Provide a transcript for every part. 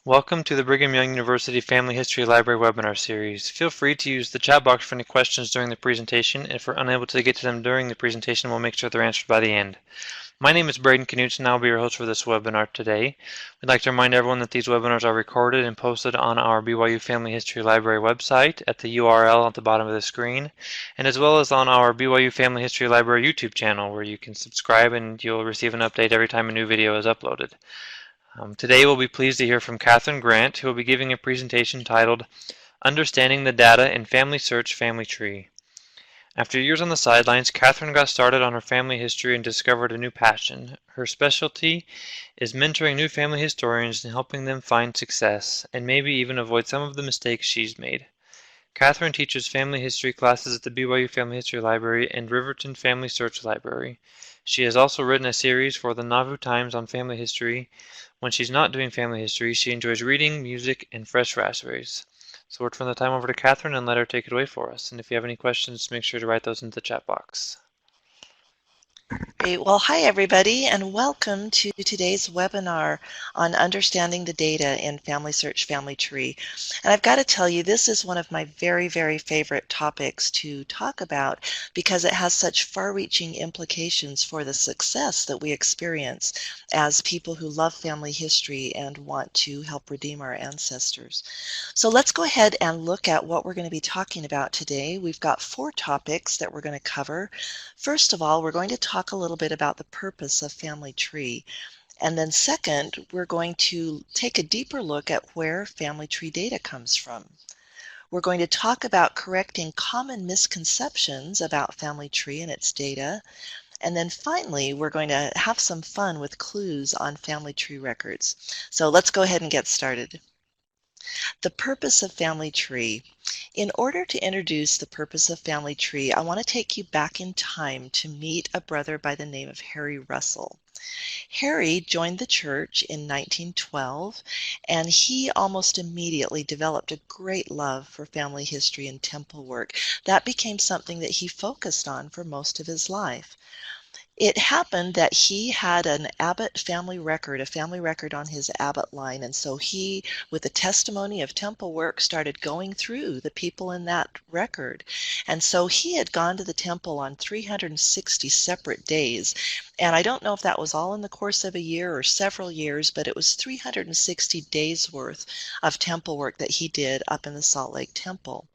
Welcome to the Brigham Young University Family History Library webinar series. Feel free to use the chat box for any questions during the presentation, and if we're unable to get to them during the presentation, we'll make sure they're answered by the end. My name is Braden Knutson, and I'll be your host for this webinar today. We'd like to remind everyone that these webinars are recorded and posted on our BYU Family History Library website at the URL at the bottom of the screen, and as well as on our BYU Family History Library YouTube channel, where you can subscribe and you'll receive an update every time a new video is uploaded. Today we'll be pleased to hear from Kathryn Grant, who will be giving a presentation titled Understanding the Data in FamilySearch Family Tree. After years on the sidelines, Kathryn got started on her family history and discovered a new passion. Her specialty is mentoring new family historians and helping them find success, and maybe even avoid some of the mistakes she's made. Kathryn teaches family history classes at the BYU Family History Library and Riverton Family Search Library. She has also written a series for the Nauvoo Times on family history. When she's not doing family history, she enjoys reading, music, and fresh raspberries. So we'll turn the time over to Kathryn and let her take it away for us. And if you have any questions, make sure to write those into the chat box. Great. Well, hi everybody, and welcome to today's webinar on understanding the data in FamilySearch Family Tree. And I've got to tell you, this is one of my very, very favorite topics to talk about because it has such far-reaching implications for the success that we experience as people who love family history and want to help redeem our ancestors. So let's go ahead and look at what we're going to be talking about today. We've got 4 topics that we're going to cover. First of all, we're going to talk a little bit about the purpose of Family Tree. And then second, we're going to take a deeper look at where Family Tree data comes from. We're going to talk about correcting common misconceptions about Family Tree and its data. And then finally, we're going to have some fun with clues on Family Tree records. So let's go ahead and get started. The purpose of Family Tree. In order to introduce the purpose of Family Tree, I want to take you back in time to meet a brother by the name of Harry Russell. Harry joined the church in 1912, and he almost immediately developed a great love for family history and temple work. That became something that he focused on for most of his life. It happened that he had an Abbott family record, a family record on his Abbott line, and so he, with the testimony of temple work, started going through the people in that record. And so he had gone to the temple on 360 separate days, and I don't know if that was all in the course of a year or several years, but it was 360 days worth of temple work that he did up in the Salt Lake Temple.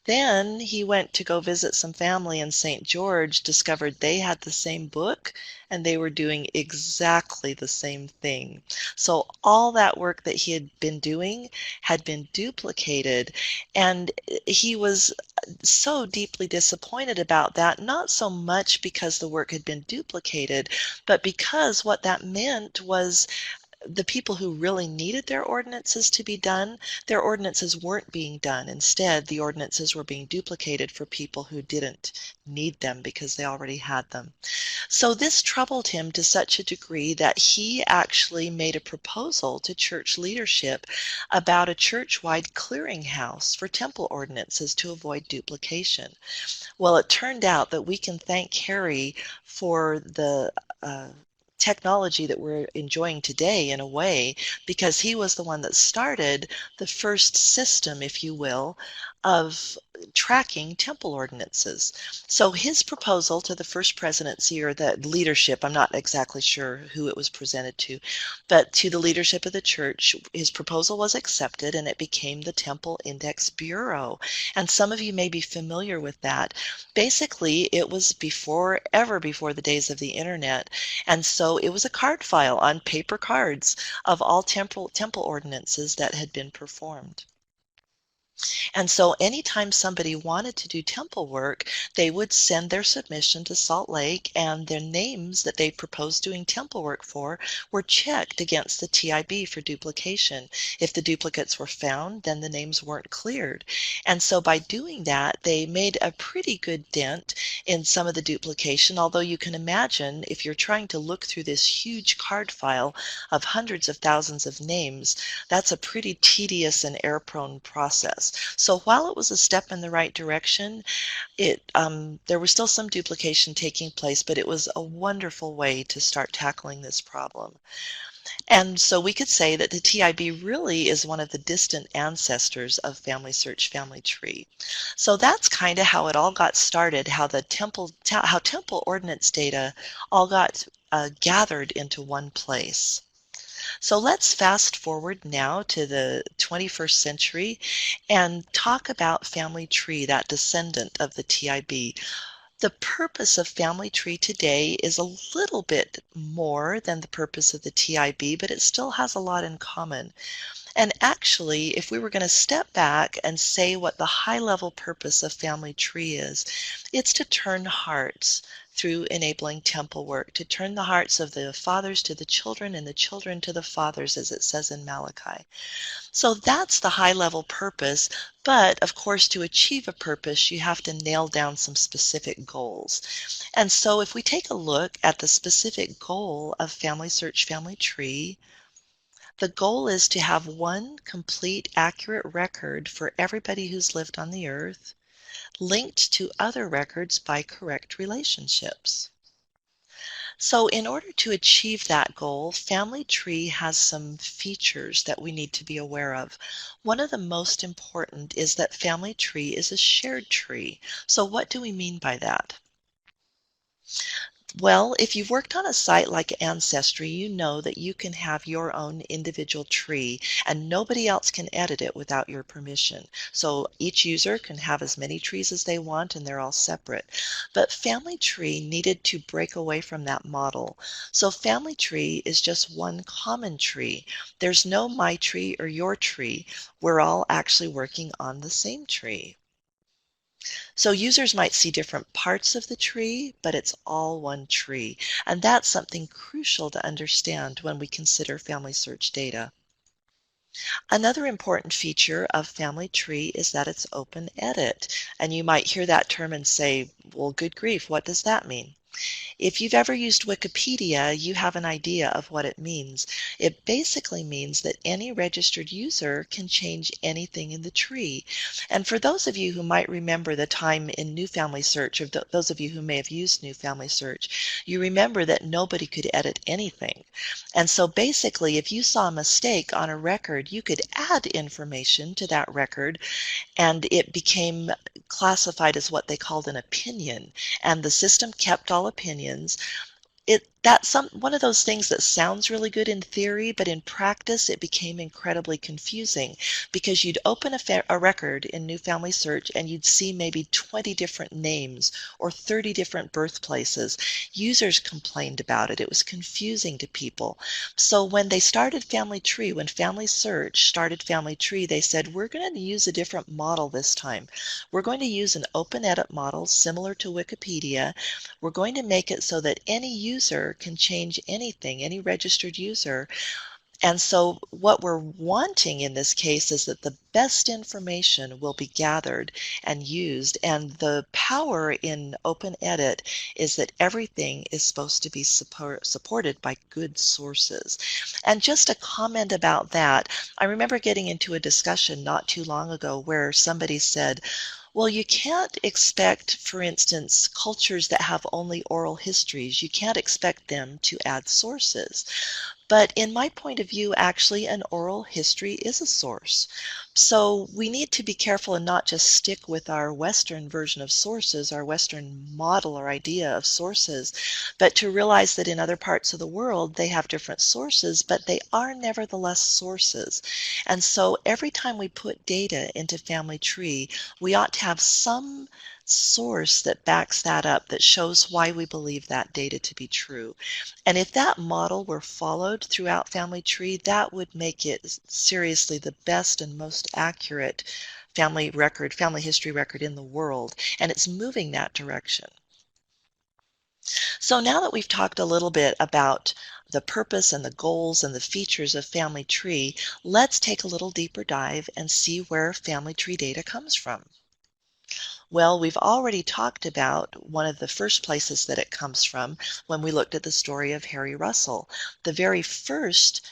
Then he went to go visit some family in St. George, discovered they had the same book, and they were doing exactly the same thing. So all that work that he had been doing had been duplicated, and he was so deeply disappointed about that, not so much because the work had been duplicated, but because what that meant was the people who really needed their ordinances to be done, their ordinances weren't being done. Instead, the ordinances were being duplicated for people who didn't need them because they already had them. So this troubled him to such a degree that he actually made a proposal to church leadership about a church-wide clearinghouse for temple ordinances to avoid duplication. Well, it turned out that we can thank Harry for the technology that we're enjoying today in a way, because he was the one that started the first system, if you will, of tracking temple ordinances. So his proposal to the first presidency, or the leadership, I'm not exactly sure who it was presented to, but to the leadership of the church, his proposal was accepted and it became the Temple Index Bureau. And some of you may be familiar with that. Basically, it was ever before the days of the internet, and so it was a card file on paper cards of all temple ordinances that had been performed. And so anytime somebody wanted to do temple work, they would send their submission to Salt Lake, and their names that they proposed doing temple work for were checked against the TIB for duplication. If the duplicates were found, then the names weren't cleared. And so by doing that, they made a pretty good dent in some of the duplication, although you can imagine if you're trying to look through this huge card file of hundreds of thousands of names, that's a pretty tedious and error-prone process. So while it was a step in the right direction, there was still some duplication taking place, but it was a wonderful way to start tackling this problem. And so we could say that the TIB really is one of the distant ancestors of FamilySearch Family Tree. So that's kind of how it all got started, how temple ordinance data all got gathered into one place. So let's fast forward now to the 21st century and talk about Family Tree, that descendant of the TIB. The purpose of Family Tree today is a little bit more than the purpose of the TIB, but it still has a lot in common. And actually, if we were going to step back and say what the high-level purpose of Family Tree is, it's to turn hearts through enabling temple work, to turn the hearts of the fathers to the children and the children to the fathers, as it says in Malachi. So that's the high-level purpose, but of course, to achieve a purpose, you have to nail down some specific goals. And so if we take a look at the specific goal of FamilySearch Family Tree, the goal is to have one complete, accurate record for everybody who's lived on the earth, linked to other records by correct relationships. So in order to achieve that goal, Family Tree has some features that we need to be aware of. One of the most important is that Family Tree is a shared tree. So what do we mean by that? Well, if you've worked on a site like Ancestry, you know that you can have your own individual tree and nobody else can edit it without your permission. So each user can have as many trees as they want and they're all separate. But Family Tree needed to break away from that model. So Family Tree is just one common tree. There's no my tree or your tree. We're all actually working on the same tree. So users might see different parts of the tree, but it's all one tree. And that's something crucial to understand when we consider family search data. Another important feature of Family Tree is that it's open edit. And you might hear that term and say, well, good grief, what does that mean? If you've ever used Wikipedia, you have an idea of what it means. It basically means that any registered user can change anything in the tree. And for those of you who might remember the time in New Family Search, or those of you who may have used New Family Search, you remember that nobody could edit anything. And so basically, if you saw a mistake on a record, you could add information to that record and it became classified as what they called an opinion. And the system kept all opinions. That's one of those things that sounds really good in theory, but in practice it became incredibly confusing because you'd open a record in New Family Search and you'd see maybe 20 different names or 30 different birthplaces. Users complained about it. It was confusing to people. So when they started Family Tree, when Family Search started Family Tree, they said, we're going to use a different model this time. We're going to use an open edit model similar to Wikipedia. We're going to make it so that any user can change anything, any registered user. And so what we're wanting in this case is that the best information will be gathered and used. And the power in open edit is that everything is supposed to be supported by good sources. And just a comment about that, I remember getting into a discussion not too long ago where somebody said, well, you can't expect, for instance, cultures that have only oral histories, you can't expect them to add sources. But in my point of view, actually, an oral history is a source. So we need to be careful and not just stick with our Western version of sources, our Western model or idea of sources, but to realize that in other parts of the world, they have different sources, but they are nevertheless sources. And so every time we put data into Family Tree, we ought to have some source that backs that up, that shows why we believe that data to be true. And if that model were followed throughout Family Tree, that would make it seriously the best and most accurate family history record in the world. And it's moving that direction. So now that we've talked a little bit about the purpose and the goals and the features of Family Tree, let's take a little deeper dive and see where Family Tree data comes from. Well, we've already talked about one of the first places that it comes from when we looked at the story of Harry Russell. The very first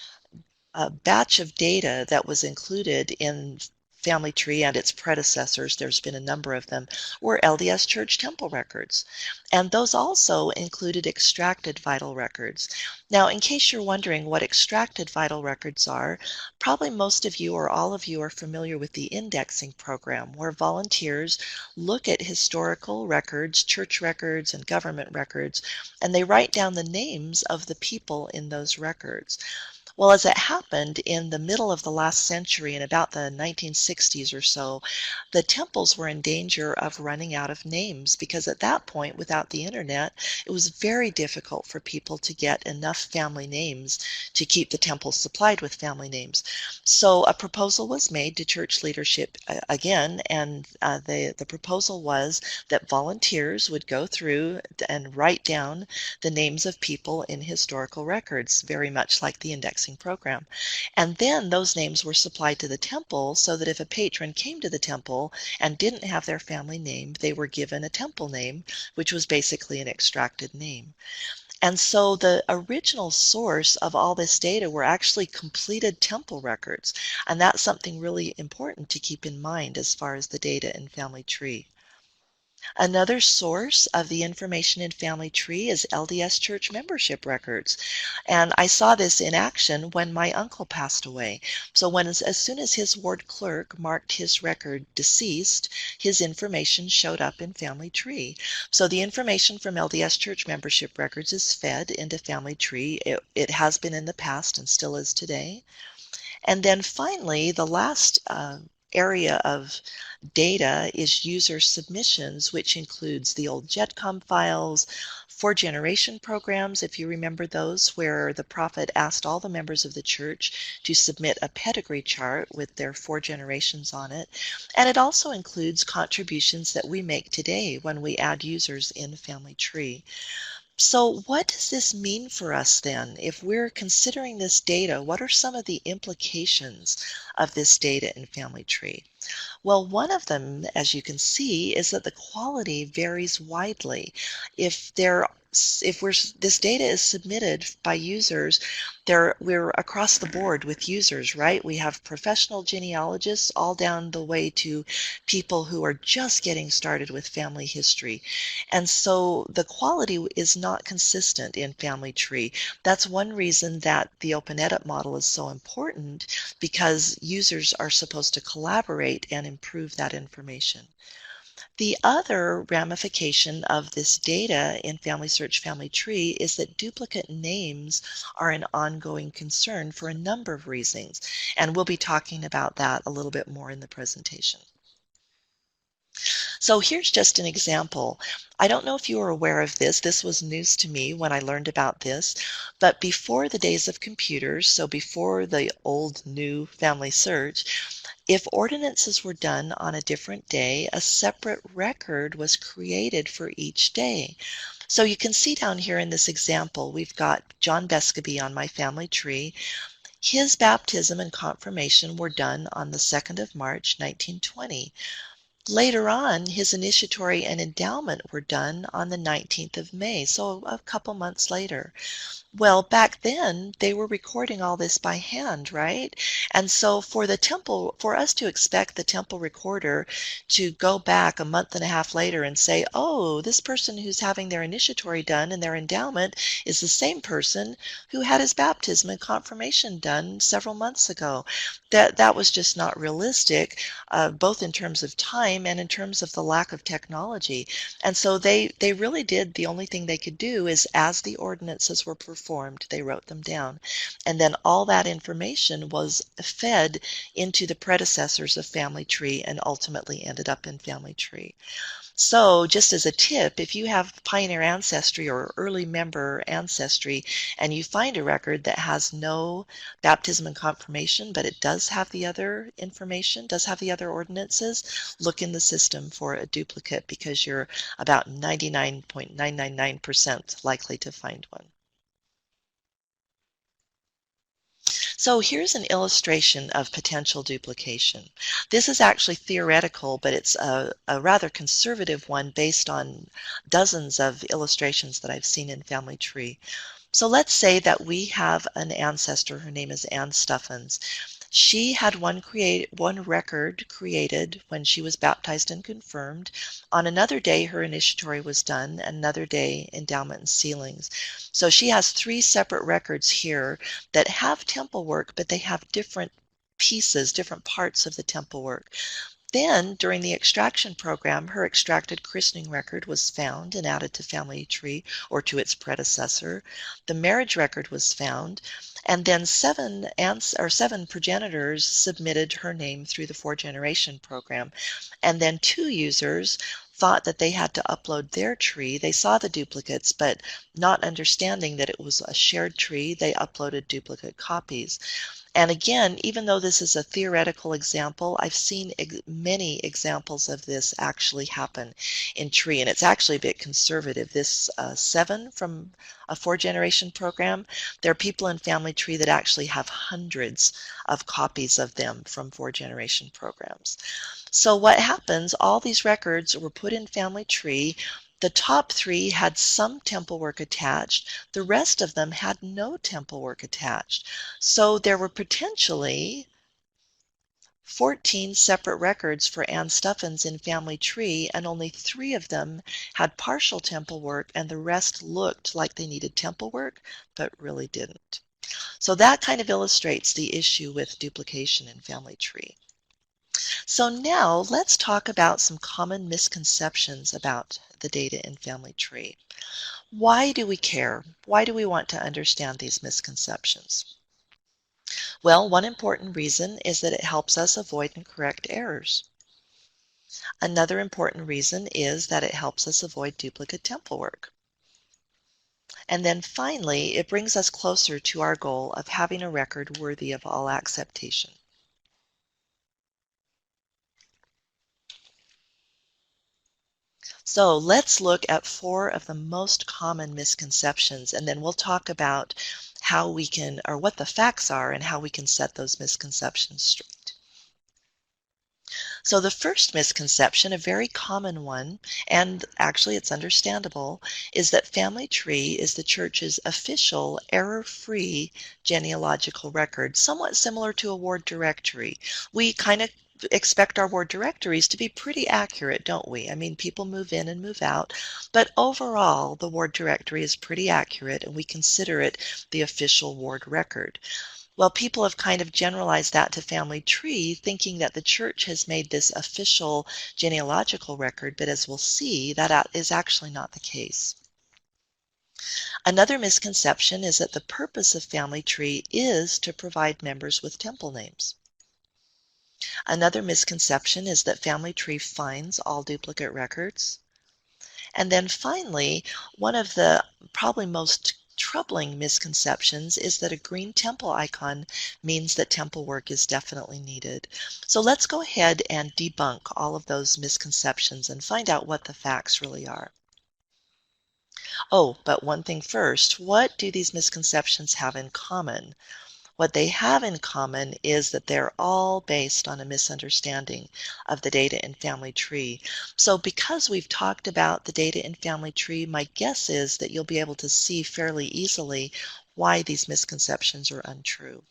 batch of data that was included in family tree and its predecessors, there's been a number of them, were LDS Church temple records. And those also included extracted vital records. Now, in case you're wondering what extracted vital records are, probably most of you or all of you are familiar with the indexing program, where volunteers look at historical records, church records, and government records, and they write down the names of the people in those records. Well, as it happened in the middle of the last century, in about the 1960s or so, the temples were in danger of running out of names because at that point, without the internet, it was very difficult for people to get enough family names to keep the temples supplied with family names. So a proposal was made to church leadership again, and the proposal was that volunteers would go through and write down the names of people in historical records, very much like the indexing program. And then those names were supplied to the temple so that if a patron came to the temple and didn't have their family name, they were given a temple name, which was basically an extracted name. And so the original source of all this data were actually completed temple records. And that's something really important to keep in mind as far as the data in Family Tree. Another source of the information in Family Tree is LDS Church membership records. And I saw this in action when my uncle passed away. So as soon as his ward clerk marked his record deceased, his information showed up in Family Tree. So the information from LDS Church membership records is fed into Family Tree. It has been in the past and still is today. And then finally, the last area of data is user submissions, which includes the old JetCom files, 4-generation programs, if you remember those, where the prophet asked all the members of the church to submit a pedigree chart with their 4 generations on it. And it also includes contributions that we make today when we add users in Family Tree. So what does this mean for us then? If we're considering this data, what are some of the implications of this data in Family Tree? Well, one of them, as you can see, is that the quality varies widely. If this data is submitted by users, we're across the board with users, right? We have professional genealogists all down the way to people who are just getting started with family history. And so the quality is not consistent in Family Tree. That's one reason that the open edit model is so important, because users are supposed to collaborate and improve that information. The other ramification of this data in FamilySearch Family Tree is that duplicate names are an ongoing concern for a number of reasons, and we'll be talking about that a little bit more in the presentation. So here's just an example. I don't know if you are aware of this. This was news to me when I learned about this. But before the days of computers, so before the old new Family Search, if ordinances were done on a different day, a separate record was created for each day. So you can see down here in this example, we've got John Bescobie on my family tree. His baptism and confirmation were done on the 2nd of March, 1920. Later on, his initiatory and endowment were done on the 19th of May, so a couple months later. Well, back then, they were recording all this by hand, right? And so for us to expect the temple recorder to go back a month and a half later and say, oh, this person who's having their initiatory done and their endowment is the same person who had his baptism and confirmation done several months ago. That was just not realistic, both in terms of time and in terms of the lack of technology. And so they really did, the only thing they could do is, as the ordinances were performed, they wrote them down. And then all that information was fed into the predecessors of Family Tree and ultimately ended up in Family Tree. So just as a tip, if you have Pioneer Ancestry or early member ancestry and you find a record that has no baptism and confirmation, but it does have the other information, does have the other ordinances, look in the system for a duplicate, because you're about 99.999% likely to find one. So here's an illustration of potential duplication. This is actually theoretical, but it's a rather conservative one based on dozens of illustrations that I've seen in Family Tree. So let's say that we have an ancestor, her name is Anne Stuffins. She had one record created when she was baptized and confirmed. On another day, her initiatory was done, another day, endowment and sealings. So she has three separate records here that have temple work, but they have different pieces, different parts of the temple work. Then, during the extraction program, her extracted christening record was found and added to Family Tree or to its predecessor. The marriage record was found, and then seven progenitors submitted her name through the four-generation program. And then two users thought that they had to upload their tree. They saw the duplicates, but not understanding that it was a shared tree, they uploaded duplicate copies. And again, even though this is a theoretical example, I've seen many examples of this actually happen in tree, and it's actually a bit conservative. This 7 from a four-generation program, there are people in Family Tree that actually have hundreds of copies of them from four-generation programs. So what happens, all these records were put in Family Tree. The top 3 had some temple work attached. The rest of them had no temple work attached. So there were potentially 14 separate records for Anne Stuffins in Family Tree, and only 3 of them had partial temple work, and the rest looked like they needed temple work, but really didn't. So that kind of illustrates the issue with duplication in Family Tree. So now let's talk about some common misconceptions about the data in Family Tree. Why do we care? Why do we want to understand these misconceptions? Well, one important reason is that it helps us avoid and correct errors. Another important reason is that it helps us avoid duplicate temple work. And then finally, it brings us closer to our goal of having a record worthy of all acceptation. So let's look at 4 of the most common misconceptions, and then we'll talk about how we can, or what the facts are, and how we can set those misconceptions straight. So the first misconception, a very common one, and actually it's understandable, is that Family Tree is the church's official, error-free genealogical record, somewhat similar to a ward directory. We kind of expect our ward directories to be pretty accurate, don't we? I mean, people move in and move out, but overall, the ward directory is pretty accurate, and we consider it the official ward record. Well, people have kind of generalized that to Family Tree, thinking that the church has made this official genealogical record, but as we'll see, that is actually not the case. Another misconception is that the purpose of Family Tree is to provide members with temple names. Another misconception is that Family Tree finds all duplicate records. And then finally, one of the probably most troubling misconceptions is that a green temple icon means that temple work is definitely needed. So let's go ahead and debunk all of those misconceptions and find out what the facts really are. Oh, but one thing first, what do these misconceptions have in common? What they have in common is that they're all based on a misunderstanding of the data in Family Tree. So because we've talked about the data in Family Tree, my guess is that you'll be able to see fairly easily why these misconceptions are untrue.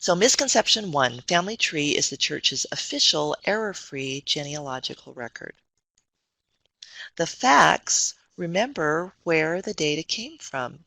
So misconception 1, Family Tree is the church's official error-free genealogical record. The facts, remember where the data came from.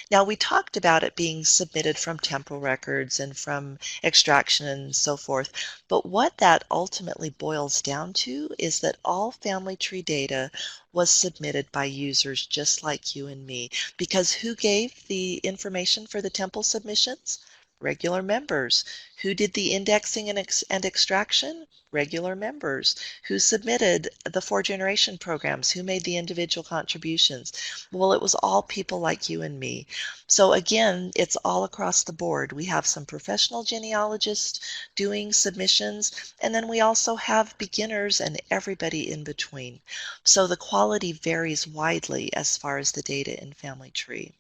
Now, we talked about it being submitted from temporal records and from extraction and so forth, but what that ultimately boils down to is that all Family Tree data was submitted by users just like you and me. Because who gave the information for the temple submissions? Regular members. Who did the indexing and extraction? Regular members. Who submitted the four-generation programs? Who made the individual contributions? Well, it was all people like you and me. So again, it's all across the board. We have some professional genealogists doing submissions, and then we also have beginners and everybody in between. So the quality varies widely as far as the data in Family Tree.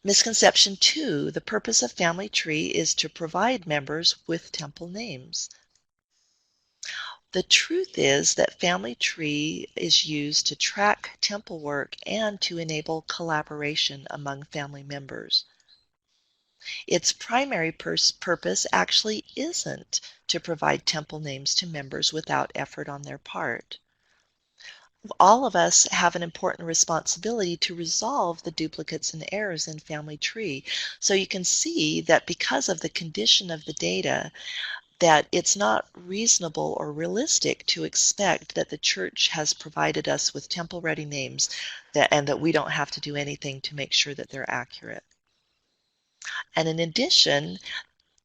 Misconception 2, the purpose of Family Tree is to provide members with temple names. The truth is that Family Tree is used to track temple work and to enable collaboration among family members. Its primary purpose actually isn't to provide temple names to members without effort on their part. All of us have an important responsibility to resolve the duplicates and errors in Family Tree. So you can see that because of the condition of the data, that it's not reasonable or realistic to expect that the church has provided us with temple-ready names and that we don't have to do anything to make sure that they're accurate. And in addition,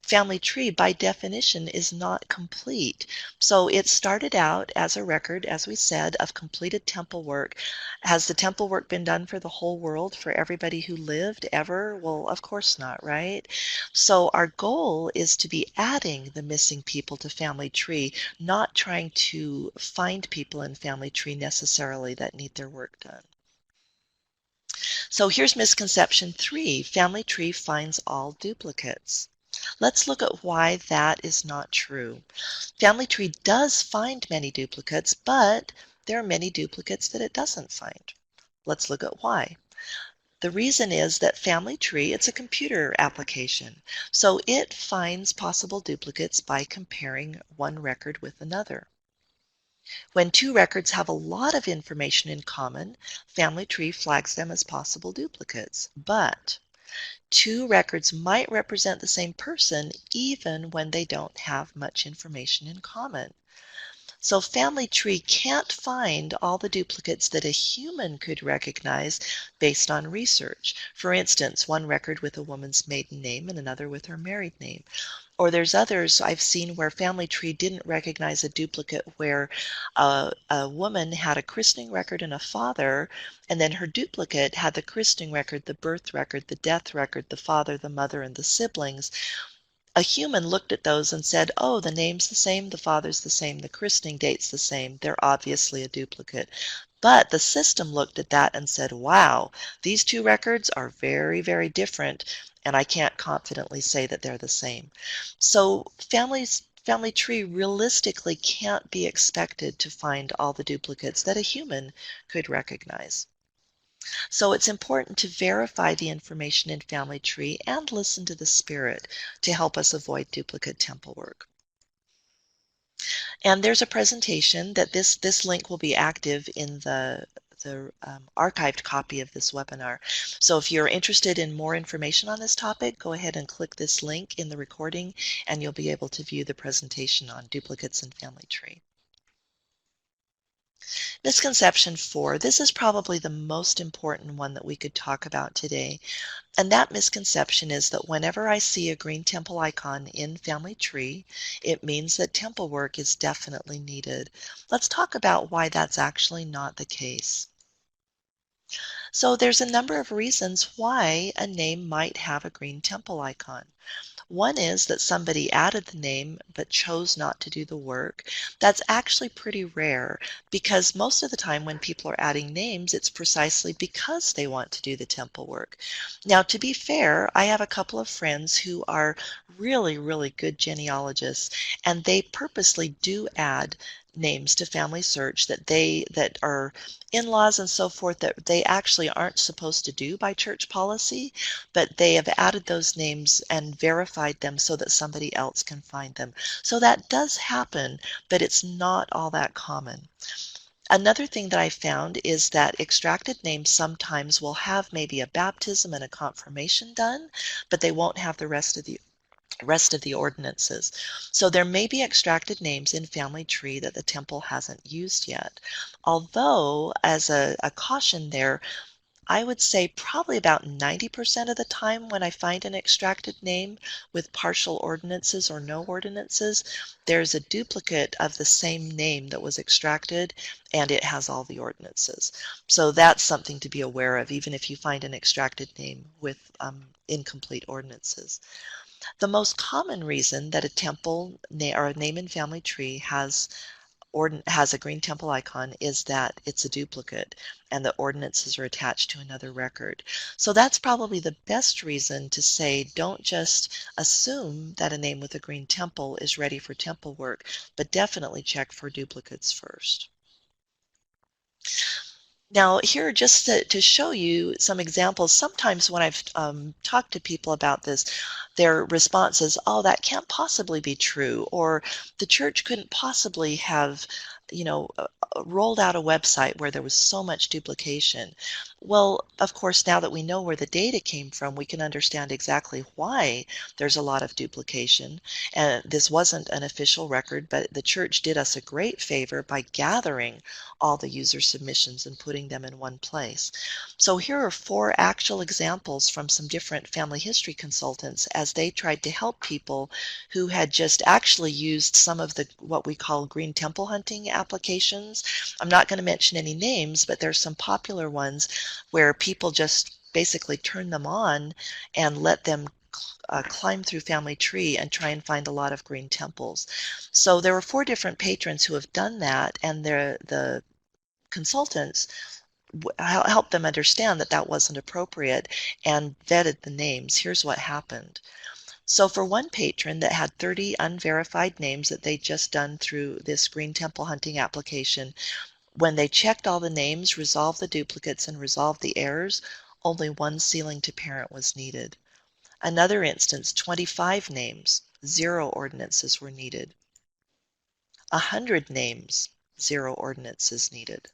Family Tree, by definition, is not complete. So it started out as a record, as we said, of completed temple work. Has the temple work been done for the whole world, for everybody who lived ever? Well, of course not, right? So our goal is to be adding the missing people to Family Tree, not trying to find people in Family Tree necessarily that need their work done. So here's misconception 3. Family Tree finds all duplicates. Let's look at why that is not true. Family Tree does find many duplicates, but there are many duplicates that it doesn't find. Let's look at why. The reason is that Family Tree, it's a computer application, so it finds possible duplicates by comparing one record with another. When two records have a lot of information in common, Family Tree flags them as possible duplicates. But two records might represent the same person even when they don't have much information in common. So Family Tree can't find all the duplicates that a human could recognize based on research. For instance, one record with a woman's maiden name and another with her married name. Or there's others I've seen where Family Tree didn't recognize a duplicate where a woman had a christening record and a father, and then her duplicate had the christening record, the birth record, the death record, the father, the mother, and the siblings. A human looked at those and said, oh, the name's the same, the father's the same, the christening date's the same, they're obviously a duplicate. But the system looked at that and said, wow, these two records are very, very different, and I can't confidently say that they're the same. So Family Tree realistically can't be expected to find all the duplicates that a human could recognize. So it's important to verify the information in Family Tree and listen to the Spirit to help us avoid duplicate temple work. And there's a presentation that this link will be active in the archived copy of this webinar. So if you're interested in more information on this topic, go ahead and click this link in the recording and you'll be able to view the presentation on duplicates in Family Tree. Misconception 4. This is probably the most important one that we could talk about today. And that misconception is that whenever I see a green temple icon in Family Tree, it means that temple work is definitely needed. Let's talk about why that's actually not the case. So there's a number of reasons why a name might have a green temple icon. One is that somebody added the name but chose not to do the work. That's actually pretty rare because most of the time when people are adding names, it's precisely because they want to do the temple work. Now, to be fair, I have a couple of friends who are really, really good genealogists, and they purposely do add names to FamilySearch that are in-laws and so forth that they actually aren't supposed to do by church policy, but they have added those names and verified them so that somebody else can find them. So that does happen, but it's not all that common. Another thing that I found is that extracted names sometimes will have maybe a baptism and a confirmation done, but they won't have the rest of the ordinances. So there may be extracted names in Family Tree that the temple hasn't used yet. Although, as a caution there, I would say probably about 90% of the time when I find an extracted name with partial ordinances or no ordinances, there's a duplicate of the same name that was extracted and it has all the ordinances. So that's something to be aware of even if you find an extracted name with incomplete ordinances. The most common reason that a temple or a name in Family Tree has has a green temple icon is that it's a duplicate and the ordinances are attached to another record. So that's probably the best reason to say don't just assume that a name with a green temple is ready for temple work, but definitely check for duplicates first. Now, here, just to show you some examples, sometimes when I've talked to people about this, their response is, oh, that can't possibly be true, or the church couldn't possibly have, rolled out a website where there was so much duplication. Well, of course, now that we know where the data came from, we can understand exactly why there's a lot of duplication. And this wasn't an official record, but the church did us a great favor by gathering all the user submissions and putting them in one place. So here are 4 actual examples from some different family history consultants as they tried to help people who had just actually used some of the what we call green temple hunting applications. I'm not going to mention any names, but there's some popular ones where people just basically turn them on and let them climb through Family Tree and try and find a lot of green temples. So there were 4 different patrons who have done that, and the consultants helped them understand that that wasn't appropriate and vetted the names. Here's what happened. So for one patron that had 30 unverified names that they'd just done through this green temple hunting application, when they checked all the names, resolved the duplicates, and resolved the errors, only 1 sealing to parent was needed. Another instance, 25 names, 0 ordinances were needed. 100 names, 0 ordinances needed.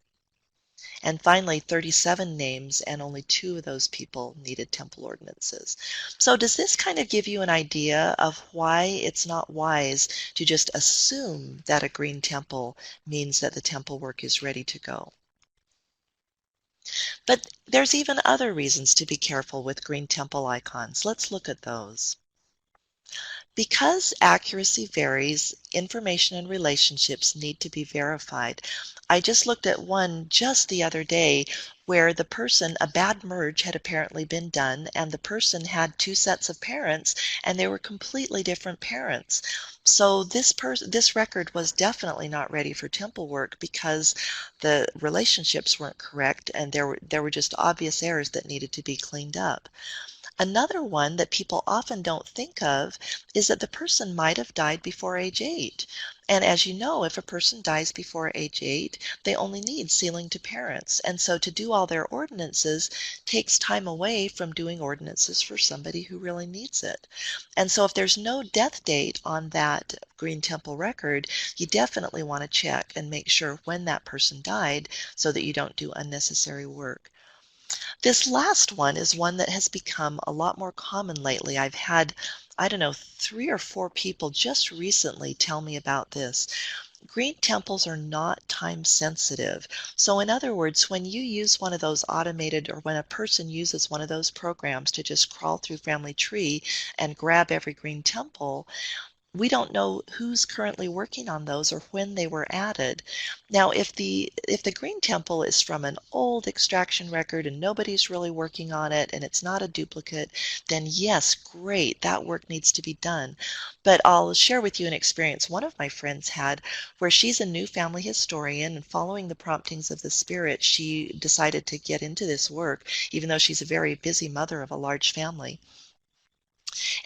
And finally, 37 names, and only 2 of those people needed temple ordinances. So does this kind of give you an idea of why it's not wise to just assume that a green temple means that the temple work is ready to go? But there's even other reasons to be careful with green temple icons. Let's look at those. Because accuracy varies, information and relationships need to be verified. I just looked at one just the other day where a bad merge had apparently been done, and the person had 2 sets of parents, and they were completely different parents. So this record was definitely not ready for temple work because the relationships weren't correct, and there were just obvious errors that needed to be cleaned up. Another one that people often don't think of is that the person might have died before age 8. And as you know, if a person dies before age 8, they only need sealing to parents. And so to do all their ordinances takes time away from doing ordinances for somebody who really needs it. And so if there's no death date on that Green Temple record, you definitely want to check and make sure when that person died so that you don't do unnecessary work. This last one is one that has become a lot more common lately. I've had, I don't know, 3 or 4 people just recently tell me about this. Green temples are not time sensitive. So in other words, when you use one of those automated or when a person uses one of those programs to just crawl through Family Tree and grab every green temple, we don't know who's currently working on those or when they were added. Now, if the green temple is from an old extraction record and nobody's really working on it and it's not a duplicate, then yes, great, that work needs to be done. But I'll share with you an experience one of my friends had where she's a new family historian, and following the promptings of the Spirit, she decided to get into this work, even though she's a very busy mother of a large family.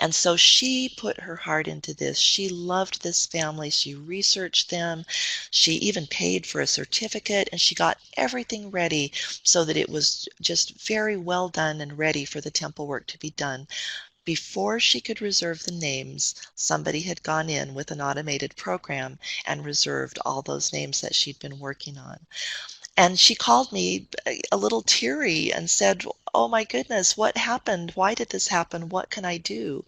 And so she put her heart into this. She loved this family. She researched them. She even paid for a certificate, and she got everything ready so that it was just very well done and ready for the temple work to be done. Before she could reserve the names, somebody had gone in with an automated program and reserved all those names that she'd been working on. And she called me a little teary and said, "Oh my goodness, what happened? Why did this happen? What can I do?"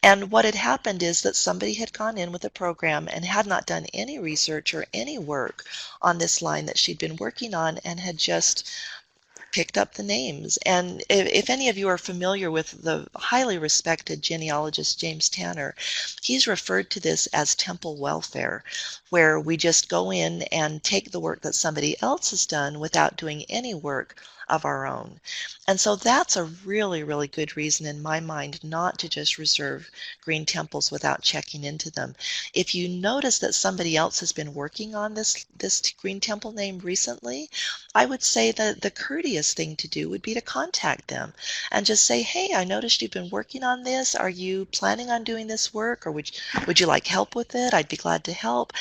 And what had happened is that somebody had gone in with a program and had not done any research or any work on this line that she'd been working on and had just picked up the names. And if any of you are familiar with the highly respected genealogist James Tanner, he's referred to this as temple welfare, where we just go in and take the work that somebody else has done without doing any work of our own. And so that's a really, really good reason in my mind not to just reserve green temples without checking into them. If you notice that somebody else has been working on this green temple name recently, I would say that the courteous thing to do would be to contact them and just say, hey, I noticed you've been working on this. Are you planning on doing this work, or would you like help with it? I'd be glad to help.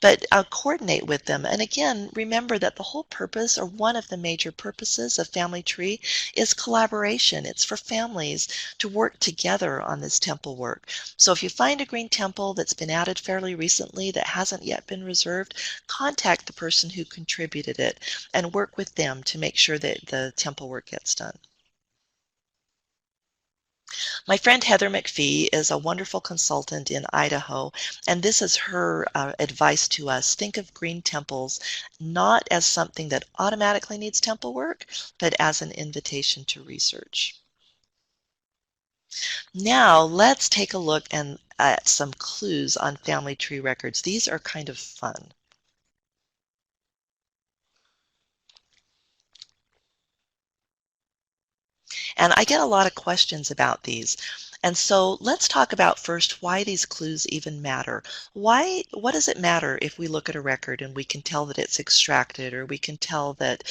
But coordinate with them. And again, remember that the whole purpose, or one of the major purposes of Family Tree, is collaboration. It's for families to work together on this temple work. So if you find a green temple that's been added fairly recently that hasn't yet been reserved, contact the person who contributed it and work with them to make sure that the temple work gets done. My friend Heather McPhee is a wonderful consultant in Idaho, and this is her advice to us. Think of green temples not as something that automatically needs temple work, but as an invitation to research. Now, let's take a look at some clues on family tree records. These are kind of fun. And I get a lot of questions about these. And so let's talk about first why these clues even matter. What does it matter if we look at a record and we can tell that it's extracted, or we can tell that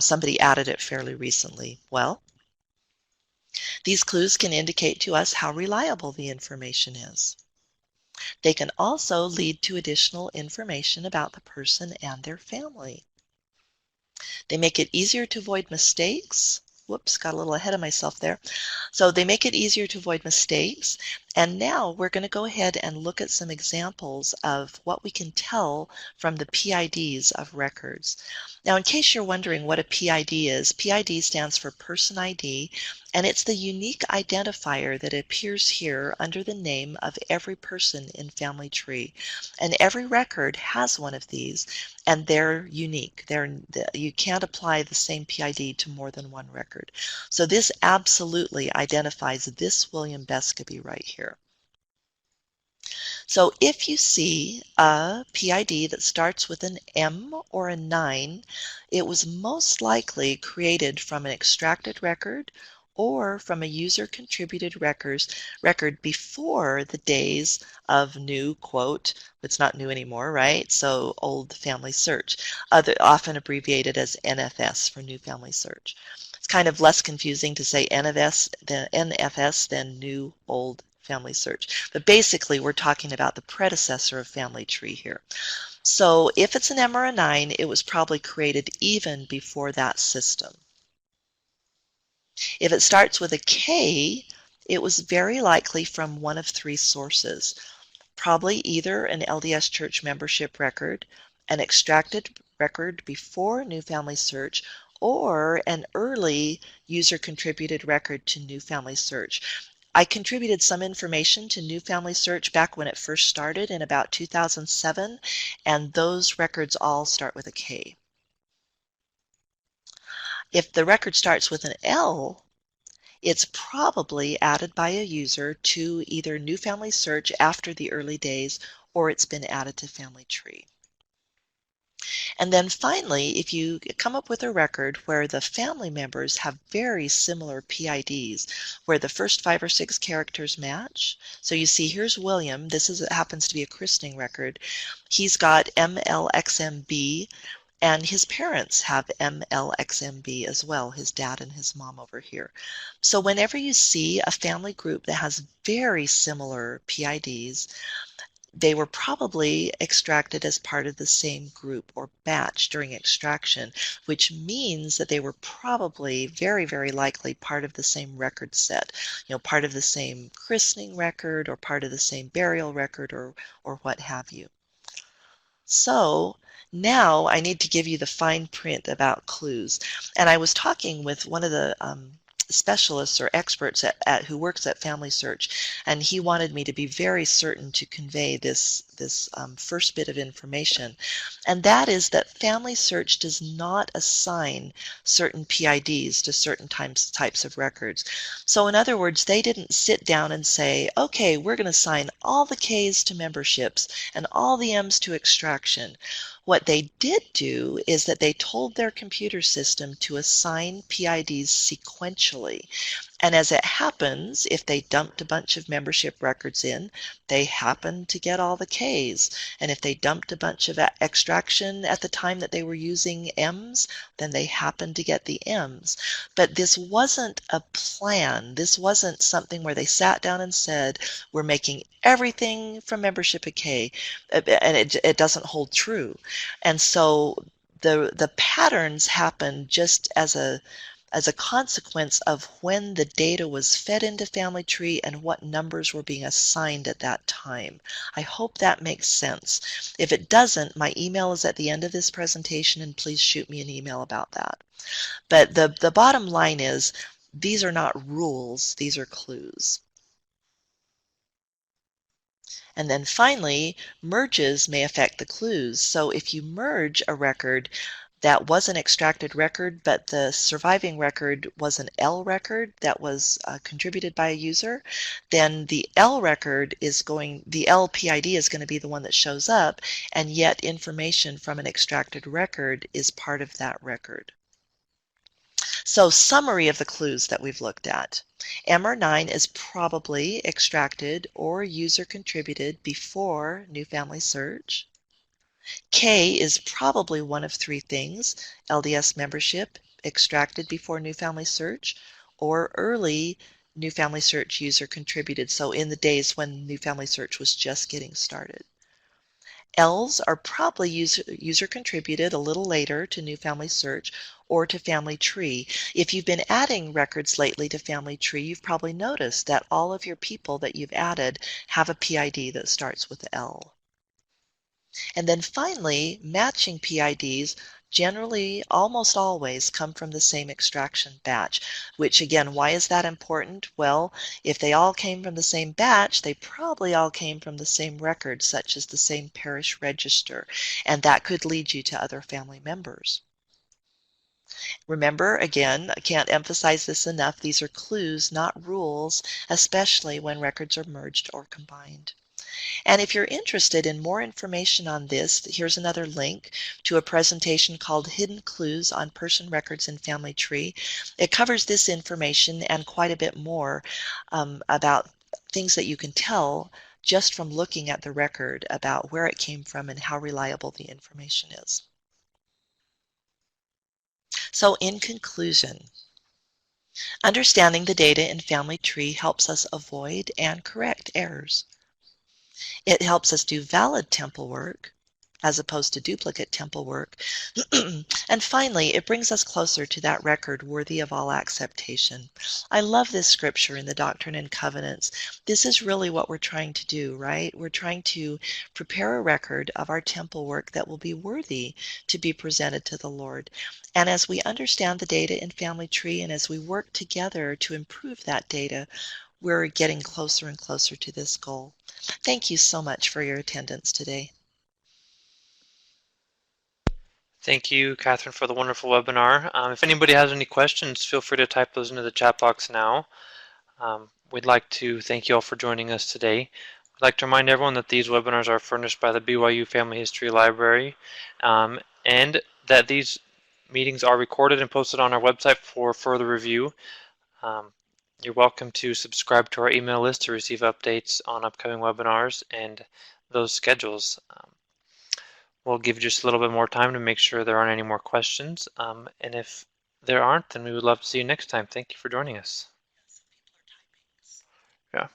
somebody added it fairly recently? Well, these clues can indicate to us how reliable the information is. They can also lead to additional information about the person and their family. They make it easier to avoid mistakes. Whoops, got a little ahead of myself there. So they make it easier to avoid mistakes. And now we're going to go ahead and look at some examples of what we can tell from the PIDs of records. Now, in case you're wondering what a PID is, PID stands for Person ID, and it's the unique identifier that appears here under the name of every person in Family Tree. And every record has one of these, and they're unique. You can't apply the same PID to more than one record. So this absolutely identifies this William Bescovy right here. So if you see a PID that starts with an M or a 9, it was most likely created from an extracted record or from a user-contributed record before the days of new, quote, it's not new anymore, right? So old family search, often abbreviated as NFS for new family search. It's kind of less confusing to say NFS than new old family search. But basically, we're talking about the predecessor of Family Tree here. So if it's an M or a 9, it was probably created even before that system. If it starts with a K, it was very likely from one of three sources. Probably either an LDS Church membership record, an extracted record before New Family Search, or an early user-contributed record to New Family Search. I contributed some information to New Family Search back when it first started in about 2007, and those records all start with a K. If the record starts with an L, it's probably added by a user to either New Family Search after the early days, or it's been added to Family Tree. And then finally, if you come up with a record where the family members have very similar PIDs, where the first 5 or 6 characters match. So you see, here's William. This happens to be a christening record. He's got MLXMB, and his parents have MLXMB as well, his dad and his mom over here. So whenever you see a family group that has very similar PIDs, they were probably extracted as part of the same group or batch during extraction, which means that they were probably very, very likely part of the same record set, part of the same christening record or part of the same burial record or what have you. So now I need to give you the fine print about clues. And I was talking with one of the specialists or experts who works at Family Search, and he wanted me to be very certain to convey this this first bit of information, and that is that FamilySearch does not assign certain PIDs to certain types of records. So in other words, they didn't sit down and say, okay, we're going to assign all the Ks to memberships and all the Ms to extraction. What they did do is that they told their computer system to assign PIDs sequentially. And as it happens, if they dumped a bunch of membership records in, they happened to get all the Ks. And if they dumped a bunch of extraction at the time that they were using Ms, then they happened to get the Ms. But this wasn't a plan. This wasn't something where they sat down and said, we're making everything from membership a K. And it doesn't hold true. And so the patterns happen just as a consequence of when the data was fed into Family Tree and what numbers were being assigned at that time. I hope that makes sense. If it doesn't, my email is at the end of this presentation, and please shoot me an email about that. But the bottom line is, these are not rules, these are clues. And then finally, merges may affect the clues. So if you merge a record that was an extracted record, but the surviving record was an L record that was contributed by a user, then the L record is the L PID is going to be the one that shows up, and yet information from an extracted record is part of that record. So summary of the clues that we've looked at. MR9 is probably extracted or user contributed before New Family Search. K is probably one of three things: LDS membership, extracted before New Family Search, or early New Family Search user contributed, so in the days when New Family Search was just getting started. Ls are probably user contributed a little later to New Family Search or to Family Tree. If you've been adding records lately to Family Tree, you've probably noticed that all of your people that you've added have a PID that starts with L. And then finally, matching PIDs generally, almost always, come from the same extraction batch, which again, why is that important? Well, if they all came from the same batch, they probably all came from the same record, such as the same parish register, and that could lead you to other family members. Remember, again, I can't emphasize this enough, these are clues, not rules, especially when records are merged or combined. And if you're interested in more information on this, here's another link to a presentation called Hidden Clues on Person Records in Family Tree. It covers this information and quite a bit more about things that you can tell just from looking at the record about where it came from and how reliable the information is. So in conclusion, understanding the data in Family Tree helps us avoid and correct errors. It helps us do valid temple work as opposed to duplicate temple work. And finally, it brings us closer to that record worthy of all acceptation. I love this scripture in the Doctrine and Covenants. This is really what we're trying to do, right? We're trying to prepare a record of our temple work that will be worthy to be presented to the Lord. And as we understand the data in Family Tree and as we work together to improve that data, we're getting closer and closer to this goal. Thank you so much for your attendance today. Thank you, Kathryn, for the wonderful webinar. If anybody has any questions, feel free to type those into the chat box now. We'd like to thank you all for joining us today. I'd like to remind everyone that these webinars are furnished by the BYU Family History Library, and that these meetings are recorded and posted on our website for further review. You're welcome to subscribe to our email list to receive updates on upcoming webinars and those schedules. We'll give you just a little bit more time to make sure there aren't any more questions. And if there aren't, then we would love to see you next time. Thank you for joining us. Yeah.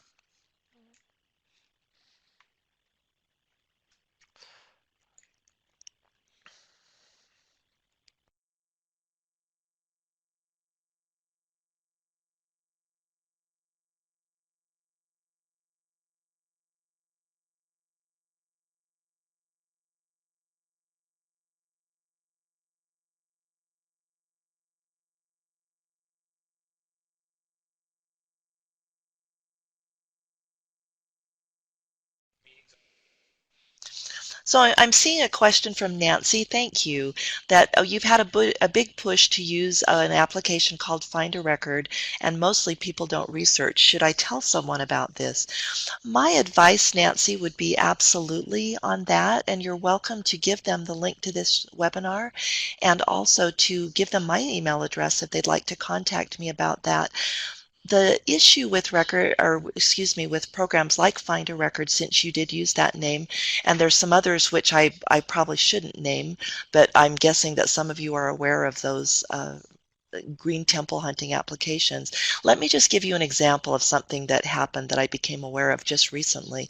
So I'm seeing a question from Nancy. Thank you. That you've had a big push to use an application called Find a Record, and mostly people don't research. Should I tell someone about this? My advice, Nancy, would be absolutely on that, and you're welcome to give them the link to this webinar and also to give them my email address if they'd like to contact me about that. The issue with with programs like Find a Record, since you did use that name, and there's some others which I probably shouldn't name, but I'm guessing that some of you are aware of those green temple hunting applications. Let me just give you an example of something that happened that I became aware of just recently.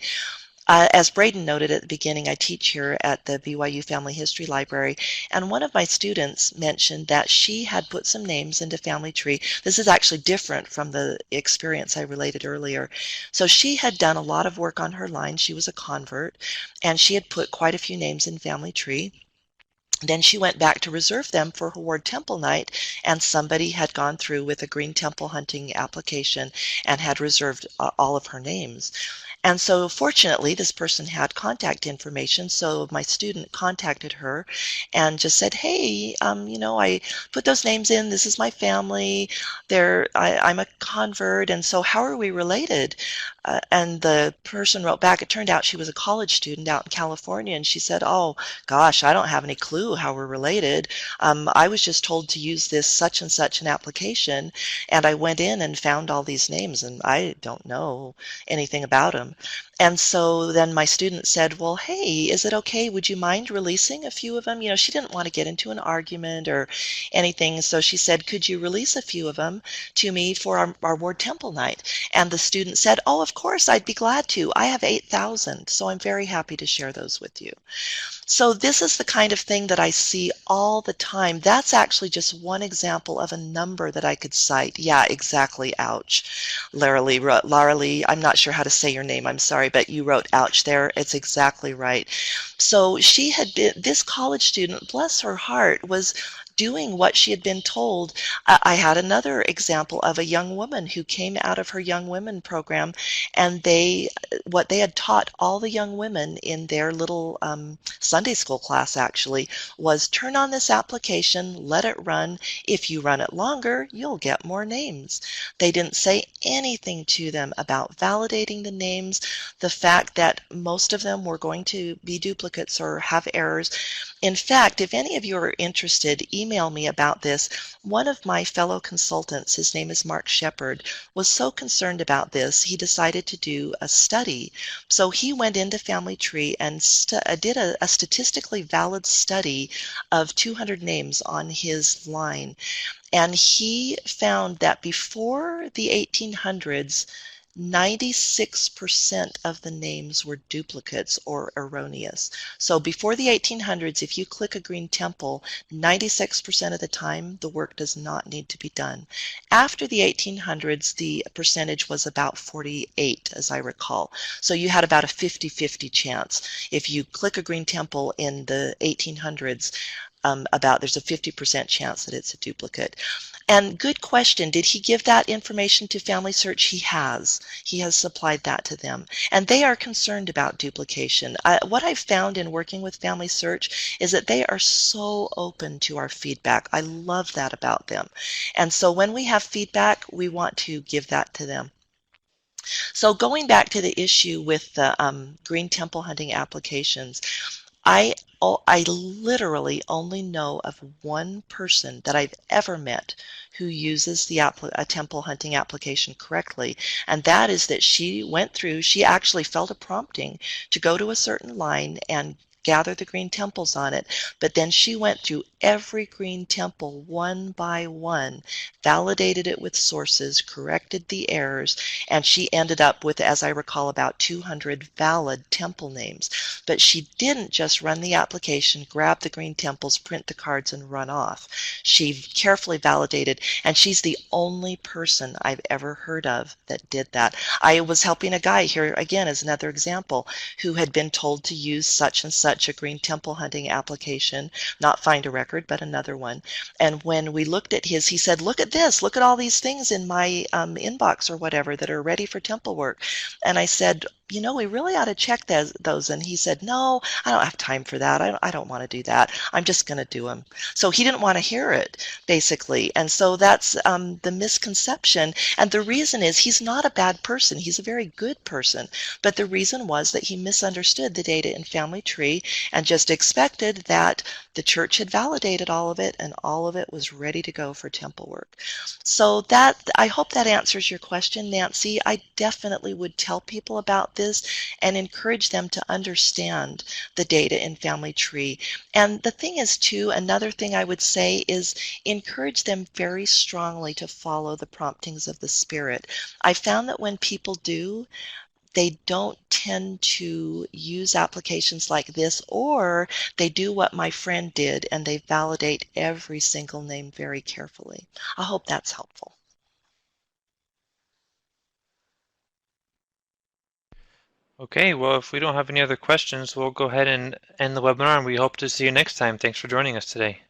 As Braden noted at the beginning, I teach here at the BYU Family History Library, and one of my students mentioned that she had put some names into Family Tree. This is actually different from the experience I related earlier. So she had done a lot of work on her line. She was a convert, and she had put quite a few names in Family Tree. Then she went back to reserve them for her Ward Temple night, and somebody had gone through with a green temple hunting application and had reserved all of her names. And so fortunately, this person had contact information. So my student contacted her and just said, hey, I put those names in. This is my family. I'm a convert. And so how are we related? And the person wrote back, it turned out she was a college student out in California. And she said, oh, gosh, I don't have any clue how we're related. I was just told to use this such and such an application. And I went in and found all these names, and I don't know anything about them. And so then my student said, well, hey, is it okay? Would you mind releasing a few of them? She didn't want to get into an argument or anything. So she said, could you release a few of them to me for our Ward Temple night? And the student said, oh, of course, I'd be glad to. I have 8,000, so I'm very happy to share those with you. So this is the kind of thing that I see all the time. That's actually just one example of a number that I could cite. Yeah, exactly. Ouch. Lara Lee, I'm not sure how to say your name. I'm sorry, but you wrote ouch there. It's exactly right. So she had been, this college student, bless her heart, was doing what she had been told. I had another example of a young woman who came out of her young women program, and what they had taught all the young women in their little Sunday school class actually was turn on this application, let it run. If you run it longer, you'll get more names. They didn't say anything to them about validating the names, the fact that most of them were going to be duplicates or have errors. In fact, if any of you are interested, email me about this. One of my fellow consultants, his name is Mark Shepard, was so concerned about this, he decided to do a study. So he went into Family Tree and did a statistically valid study of 200 names on his line. And he found that before the 1800s, 96% of the names were duplicates or erroneous. So before the 1800s, if you click a green temple, 96% of the time the work does not need to be done. After the 1800s, the percentage was about 48, as I recall. So you had about a 50-50 chance. If you click a green temple in the 1800s, there's a 50% chance that it's a duplicate. And good question, did he give that information to FamilySearch? He has. He has supplied that to them. And they are concerned about duplication. What I've found in working with FamilySearch is that they are so open to our feedback. I love that about them. And so when we have feedback, we want to give that to them. So going back to the issue with the green temple hunting applications, I literally only know of one person that I've ever met who uses a temple hunting application correctly, and that is that she actually felt a prompting to go to a certain line and gather the green temples on it, but then she went through every green temple one by one, validated it with sources, corrected the errors, and she ended up with, as I recall, about 200 valid temple names. But she didn't just run the application, grab the green temples, print the cards, and run off. She carefully validated, and she's the only person I've ever heard of that did that. I was helping a guy, here again as another example, who had been told to use such and such a green temple hunting application, not Find a Record, but another one. And when we looked at his, he said, look at this, look at all these things in my inbox or whatever that are ready for temple work. And I said, we really ought to check those. And he said, no, I don't have time for that. I don't want to do that. I'm just going to do them. So he didn't want to hear it, basically. And so that's the misconception. And the reason is he's not a bad person. He's a very good person. But the reason was that he misunderstood the data in Family Tree and just expected that the church had validated all of it and all of it was ready to go for temple work. So that I hope that answers your question, Nancy. I definitely would tell people about this and encourage them to understand the data in Family Tree. And the thing is, too, another thing I would say is encourage them very strongly to follow the promptings of the Spirit. I found that when people do, they don't tend to use applications like this, or they do what my friend did and they validate every single name very carefully. I hope that's helpful. Okay, well, if we don't have any other questions, we'll go ahead and end the webinar, and we hope to see you next time. Thanks for joining us today.